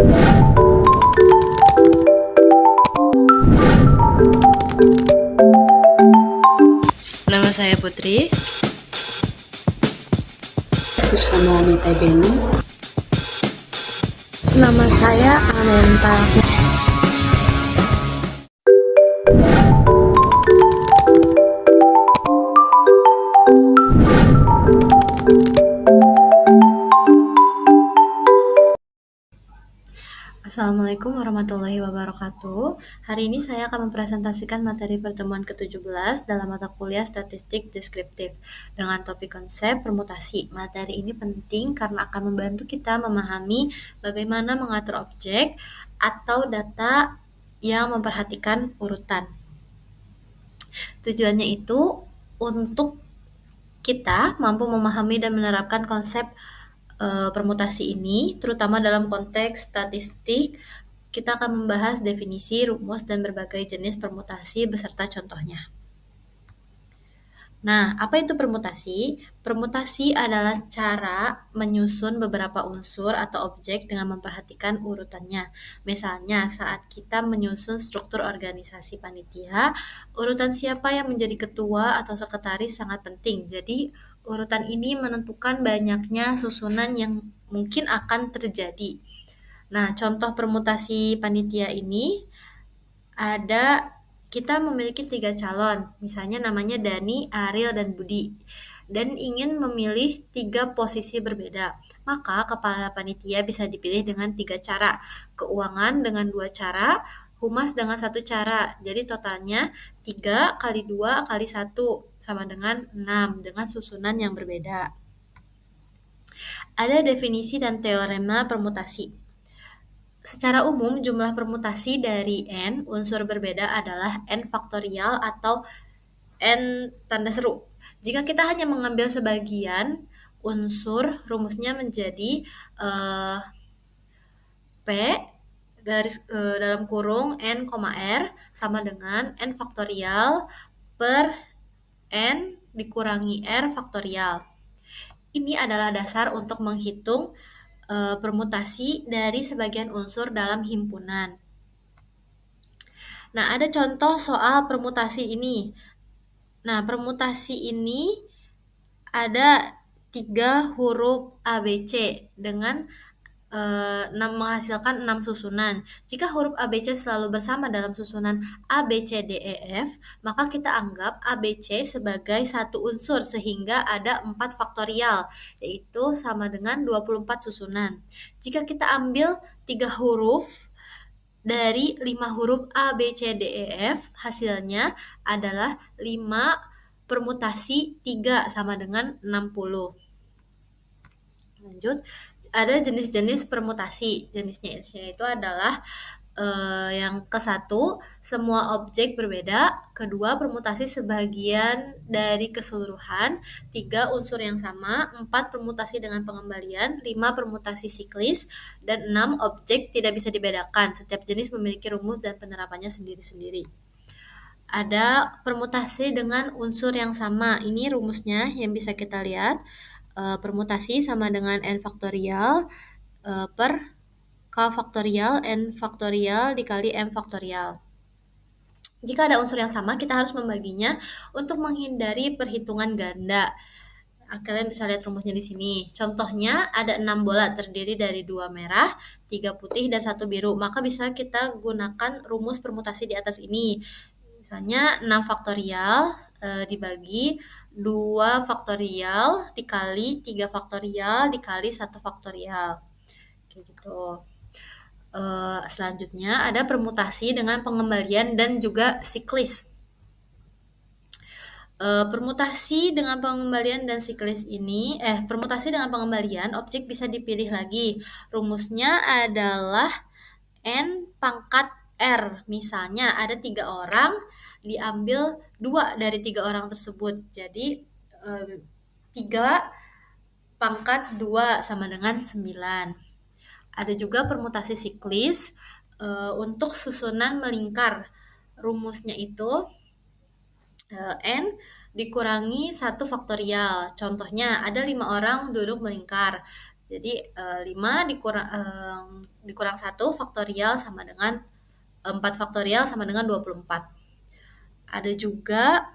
Nama saya Putri. Bersama Anita Beni. Nama saya Anenta. Assalamualaikum warahmatullahi wabarakatuh. Hari ini saya akan mempresentasikan materi pertemuan ke-17 dalam mata kuliah Statistik Deskriptif dengan topik konsep permutasi. Materi ini penting karena akan membantu kita memahami bagaimana mengatur objek atau data yang memperhatikan urutan. Tujuannya itu untuk kita mampu memahami dan menerapkan konsep permutasi ini, terutama dalam konteks statistik. Kita akan membahas definisi, rumus, dan berbagai jenis permutasi beserta contohnya. Nah, apa itu permutasi? Permutasi adalah cara menyusun beberapa unsur atau objek dengan memperhatikan urutannya. Misalnya, saat kita menyusun struktur organisasi panitia, urutan siapa yang menjadi ketua atau sekretaris sangat penting. Jadi, urutan ini menentukan banyaknya susunan yang mungkin akan terjadi. Nah, contoh permutasi panitia ini kita memiliki 3 calon, misalnya namanya Dani, Ariel, dan Budi, dan ingin memilih 3 posisi berbeda. Maka kepala panitia bisa dipilih dengan 3 cara, keuangan dengan 2 cara, humas dengan 1 cara. Jadi totalnya 3 kali 2 kali 1 sama dengan 6 dengan susunan yang berbeda. Ada definisi dan teorema permutasi. Secara umum, jumlah permutasi dari n unsur berbeda adalah n faktorial atau n tanda seru. Jika kita hanya mengambil sebagian unsur, rumusnya menjadi P dalam kurung n, r sama dengan n faktorial per n dikurangi r faktorial. Ini adalah dasar untuk menghitung permutasi dari sebagian unsur dalam himpunan. Nah, ada contoh soal permutasi ini. Nah, permutasi ini ada 3 huruf ABC dengan menghasilkan 6 susunan. Jika huruf ABC selalu bersama dalam susunan A, B, C, D, E, F, maka kita anggap ABC sebagai satu unsur sehingga ada 4 faktorial, yaitu sama dengan 24 susunan. Jika kita ambil 3 huruf dari 5 huruf A, B, C, D, E, F, hasilnya adalah 5 permutasi 3 sama dengan 60. Lanjut, ada jenis-jenis permutasi. Jenisnya itu adalah yang ke-1, semua objek berbeda. Kedua, permutasi sebagian dari keseluruhan. 3, unsur yang sama. 4, permutasi dengan pengembalian. 5, permutasi siklis. Dan 6, objek tidak bisa dibedakan. Setiap jenis memiliki rumus dan penerapannya sendiri-sendiri. Ada permutasi dengan unsur yang sama. Ini rumusnya yang bisa kita lihat. Permutasi sama dengan n faktorial per k faktorial n faktorial dikali m faktorial. Jika ada unsur yang sama, kita harus membaginya untuk menghindari perhitungan ganda. Kalian bisa lihat rumusnya di sini. Contohnya ada 6 bola terdiri dari 2 merah, 3 putih, dan 1 biru. Maka bisa kita gunakan rumus permutasi di atas ini. Misalnya 6 faktorial dibagi 2 faktorial dikali 3 faktorial dikali 1 faktorial. Kayak gitu. Selanjutnya ada permutasi dengan pengembalian dan juga siklis. Permutasi dengan pengembalian dan siklis ini, permutasi dengan pengembalian, objek bisa dipilih lagi. Rumusnya adalah n pangkat r. Misalnya ada 3 orang, diambil 2 dari 3 orang tersebut. Jadi 3 pangkat 2 sama dengan 9. Ada juga permutasi siklis untuk susunan melingkar. Rumusnya itu n dikurangi 1 faktorial. Contohnya ada 5 orang duduk melingkar. Jadi 5 dikurang 1 faktorial sama dengan 4 faktorial sama dengan 24. Ada juga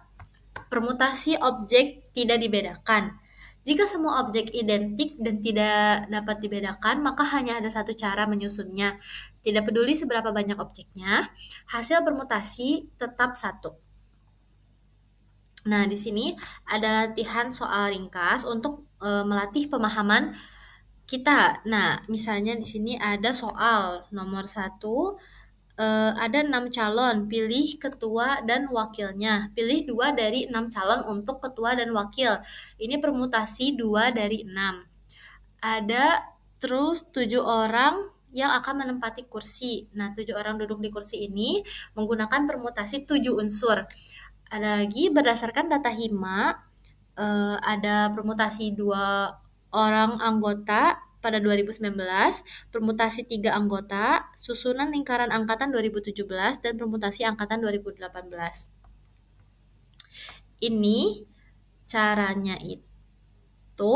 permutasi objek tidak dibedakan. Jika semua objek identik dan tidak dapat dibedakan, maka hanya ada satu cara menyusunnya. Tidak peduli seberapa banyak objeknya, hasil permutasi tetap satu. Nah, di sini ada latihan soal ringkas untuk melatih pemahaman kita. Nah, misalnya di sini ada soal nomor 1, ada 6 calon, pilih ketua dan wakilnya. Pilih 2 dari 6 calon untuk ketua dan wakil. Ini permutasi 2 dari 6. Ada terus 7 orang yang akan menempati kursi. Nah, 7 orang duduk di kursi ini menggunakan permutasi 7 unsur. Ada lagi berdasarkan data hima, ada permutasi 2 orang anggota pada 2019, permutasi 3 anggota, susunan lingkaran angkatan 2017, dan permutasi angkatan 2018. Ini caranya itu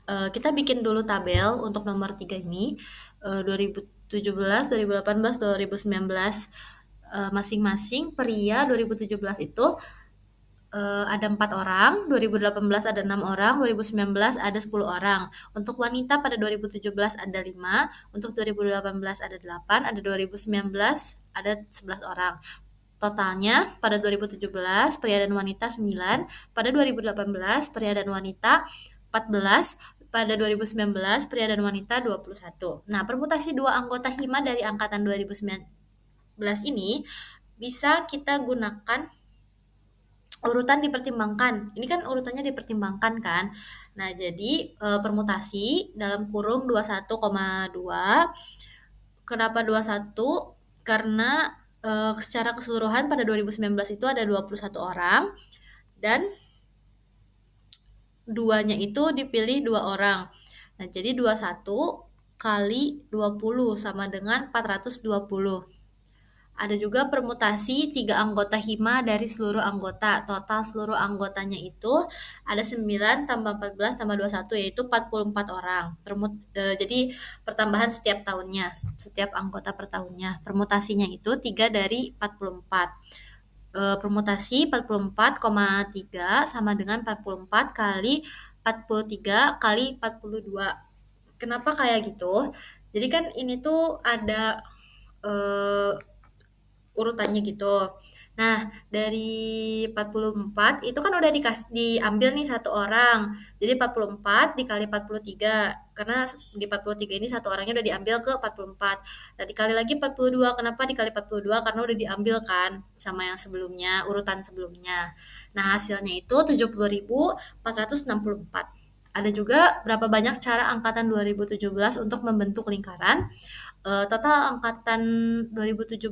kita bikin dulu tabel untuk nomor 3 ini 2017, 2018, 2019 masing-masing. Pria 2017 itu ada 4 orang, 2018 ada 6 orang, 2019 ada 10 orang. Untuk wanita pada 2017 ada 5, untuk 2018 ada 8, ada 2019 ada 11 orang. Totalnya pada 2017 pria dan wanita 9, pada 2018 pria dan wanita 14, pada 2019 pria dan wanita 21. Nah, permutasi 2 anggota hima dari angkatan 2019 ini bisa kita gunakan urutan dipertimbangkan. Ini kan urutannya dipertimbangkan kan. Nah, jadi permutasi dalam kurung 21,2. Kenapa 21? Karena secara keseluruhan pada 2019 itu ada 21 orang dan duanya itu dipilih 2 orang. Nah, jadi 21 kali 20 sama dengan 420. Ada juga permutasi 3 anggota hima dari seluruh anggota. Total seluruh anggotanya itu ada 9 tambah 14 tambah 21, yaitu 44 orang. Jadi pertambahan setiap tahunnya, setiap anggota per tahunnya. Permutasinya itu 3 dari 44. Permutasi 44,3 sama dengan 44 kali 43 kali 42. Kenapa kayak gitu? Jadi kan ini tuh ada urutannya gitu. Nah, dari 44 itu kan udah diambil nih 1 orang. Jadi 44 dikali 43, karena di 43 ini 1 orangnya udah diambil ke 44. Nah, dikali lagi 42, kenapa dikali 42? Karena udah diambil kan sama yang sebelumnya, urutan sebelumnya. Nah, hasilnya itu 70.464. Ada juga berapa banyak cara angkatan 2017 untuk membentuk lingkaran. Total angkatan 2017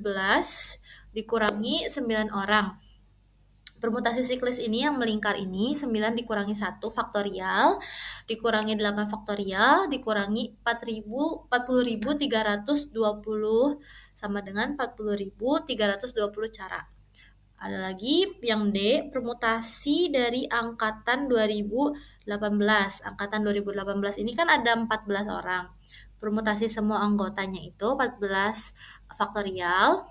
dikurangi 9 orang. Permutasi siklis ini yang melingkar ini 9 dikurangi 1 faktorial, dikurangi 8 faktorial, dikurangi 40.320 sama dengan 40.320 cara. Ada lagi yang D, permutasi dari angkatan 2018. Angkatan 2018 ini kan ada 14 orang. Permutasi semua anggotanya itu 14 faktorial.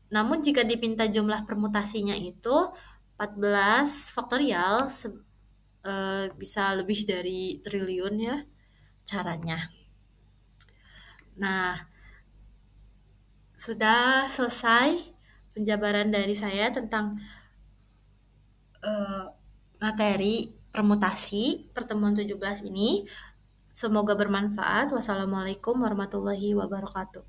Namun jika dipinta jumlah permutasinya itu 14 faktorial bisa lebih dari triliun ya caranya. Nah, sudah selesai penjabaran dari saya tentang materi permutasi pertemuan 17 ini. Semoga bermanfaat. Wassalamualaikum warahmatullahi wabarakatuh.